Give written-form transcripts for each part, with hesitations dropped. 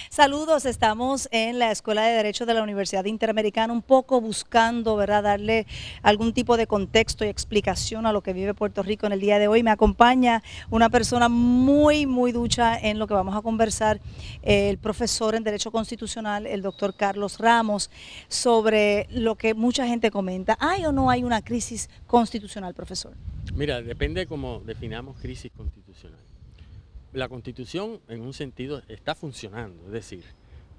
Saludos, estamos en la Escuela de Derecho de la Universidad Interamericana, un poco buscando, ¿verdad?, darle algún tipo de contexto y explicación a lo que vive Puerto Rico en el día de hoy. Me acompaña una persona muy ducha en lo que vamos a conversar, el profesor en Derecho Constitucional, el doctor Carlos Ramos, sobre lo que mucha gente comenta. ¿Hay o no hay una crisis constitucional, profesor? Mira, depende de cómo definamos crisis constitucional. La Constitución, en un sentido, está funcionando, es decir,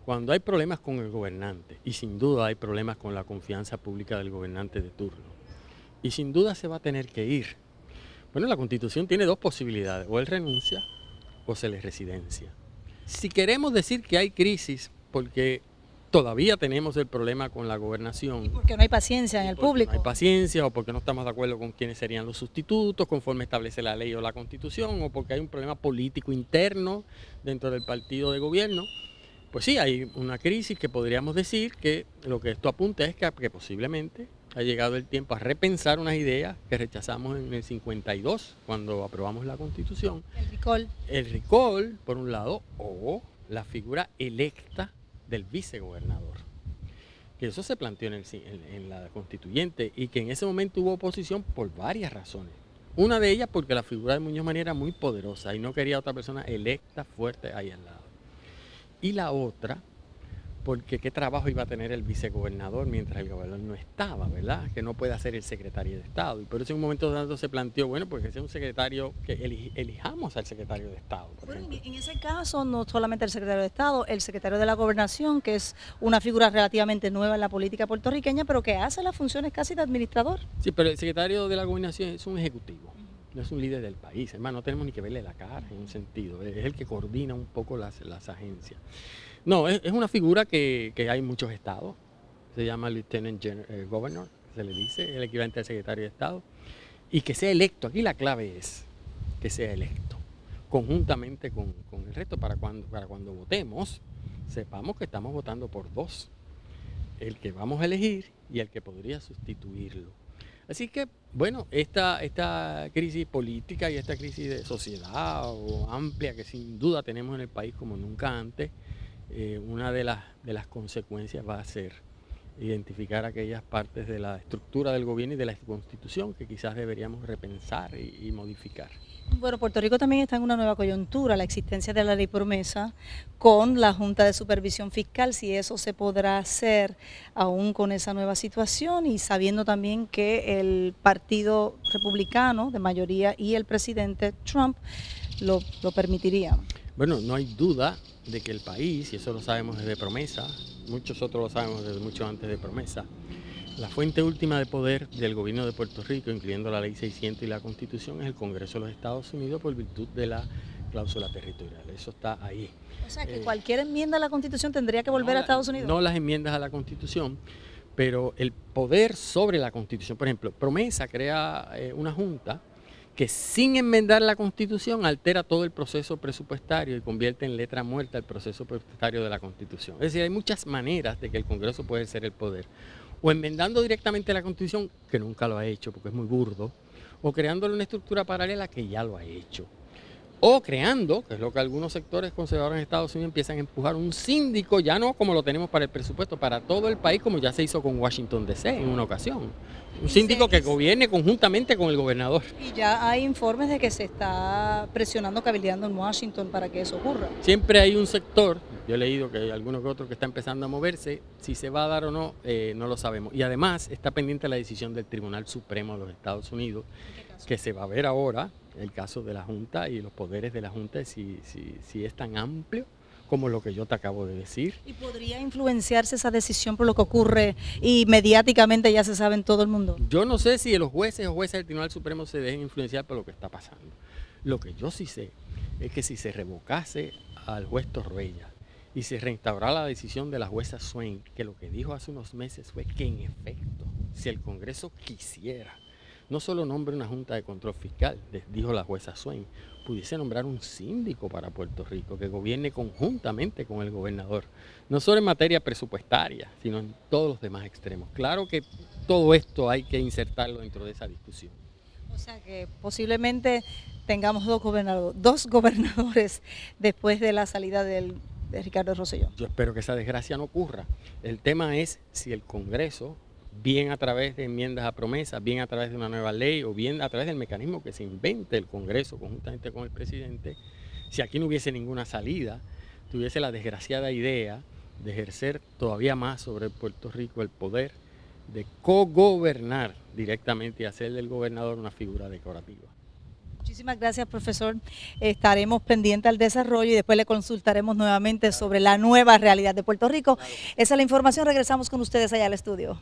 cuando hay problemas con el gobernante, y sin duda hay problemas con la confianza pública del gobernante de turno, y sin duda se va a tener que ir. Bueno, la Constitución tiene dos posibilidades, o él renuncia o se le residencia. Si queremos decir que hay crisis porque todavía tenemos el problema con la gobernación, Porque no hay paciencia en el público. no hay paciencia, o porque no estamos de acuerdo con quiénes serían los sustitutos, conforme establece la ley o la Constitución, o porque hay un problema político interno dentro del partido de gobierno, pues sí, hay una crisis que podríamos decir que lo que esto apunta es que posiblemente ha llegado el tiempo a repensar unas ideas que rechazamos en el 52, cuando aprobamos la Constitución. El recall. El recall, por un lado, o la figura electa del vicegobernador. Que eso se planteó en la constituyente y que en ese momento hubo oposición por varias razones. Una de ellas porque la figura de Muñoz Marín era muy poderosa y no quería otra persona electa, fuerte, ahí al lado. Y la otra, porque qué trabajo iba a tener el vicegobernador mientras el gobernador no estaba, ¿verdad? Que no puede hacer el secretario de Estado. Y por eso en un momento dado se planteó, bueno, pues que sea un secretario, que elijamos al secretario de Estado. Bueno, en ese caso, no solamente el secretario de Estado, el secretario de la Gobernación, que es una figura relativamente nueva en la política puertorriqueña, pero que hace las funciones casi de administrador. Sí, pero el secretario de la Gobernación es un ejecutivo, no es un líder del país. Hermano, no tenemos ni que verle la cara en un sentido. Es el que coordina un poco las agencias. No, es una figura que hay en muchos estados. Se llama Lieutenant Governor, se le dice, el equivalente al secretario de Estado. Y que sea electo. Aquí la clave es que sea electo, conjuntamente con el resto, para cuando votemos, sepamos que estamos votando por dos. El que vamos a elegir y el que podría sustituirlo. Así que, bueno, esta crisis política y esta crisis de sociedad o amplia que sin duda tenemos en el país como nunca antes, una de las consecuencias va a ser identificar aquellas partes de la estructura del gobierno y de la Constitución que quizás deberíamos repensar y modificar. Bueno, Puerto Rico también está en una nueva coyuntura, la existencia de la ley promesa con la Junta de Supervisión Fiscal, si eso se podrá hacer aún con esa nueva situación y sabiendo también que el Partido Republicano de mayoría y el presidente Trump lo permitirían. Bueno, no hay duda de que el país, y eso lo sabemos desde promesa, muchos otros lo sabemos desde mucho antes de promesa, la fuente última de poder del gobierno de Puerto Rico, incluyendo la ley 600 y la Constitución, es el Congreso de los Estados Unidos por virtud de la cláusula territorial. Eso está ahí. O sea que cualquier enmienda a la Constitución tendría que volver a Estados Unidos. No las enmiendas a la Constitución, pero el poder sobre la Constitución. Por ejemplo, promesa crea una junta que sin enmendar la Constitución altera todo el proceso presupuestario y convierte en letra muerta el proceso presupuestario de la Constitución. Es decir, hay muchas maneras de que el Congreso puede ser el poder. O enmendando directamente la Constitución, que nunca lo ha hecho porque es muy burdo, o creándole una estructura paralela que ya lo ha hecho. O creando, que es lo que algunos sectores conservadores en Estados Unidos empiezan a empujar, un síndico, ya no como lo tenemos para el presupuesto, para todo el país, como ya se hizo con Washington D.C. en una ocasión. Un síndico que gobierne conjuntamente con el gobernador. Y ya hay informes de que se está presionando, cabildeando en Washington para que eso ocurra. Siempre hay un sector, yo he leído que hay algunos que otros que está empezando a moverse, si se va a dar o no, no lo sabemos. Y además está pendiente la decisión del Tribunal Supremo de los Estados Unidos, que se va a ver ahora, el caso de la Junta y los poderes de la Junta, si es tan amplio como lo que yo te acabo de decir. ¿Y podría influenciarse esa decisión por lo que ocurre y mediáticamente ya se sabe en todo el mundo? Yo no sé si los jueces o jueces del Tribunal Supremo se dejen influenciar por lo que está pasando. Lo que yo sí sé es que si se revocase al juez Torruella y se reinstaurara la decisión de la jueza Swain, que lo que dijo hace unos meses fue que en efecto, si el Congreso quisiera, no solo nombre una Junta de Control Fiscal, dijo la jueza Swain, pudiese nombrar un síndico para Puerto Rico que gobierne conjuntamente con el gobernador, no solo en materia presupuestaria, sino en todos los demás extremos. Claro que todo esto hay que insertarlo dentro de esa discusión. O sea que posiblemente tengamos dos gobernadores después de la salida del de Ricardo Rosselló. Yo espero que esa desgracia no ocurra. El tema es si el Congreso, bien a través de enmiendas a promesas, bien a través de una nueva ley o bien a través del mecanismo que se invente el Congreso conjuntamente con el presidente, si aquí no hubiese ninguna salida, tuviese la desgraciada idea de ejercer todavía más sobre Puerto Rico el poder de cogobernar directamente y hacer del gobernador una figura decorativa. Muchísimas gracias, profesor. Estaremos pendientes al desarrollo y después le consultaremos nuevamente sobre la nueva realidad de Puerto Rico. Esa es la información. Regresamos con ustedes allá al estudio.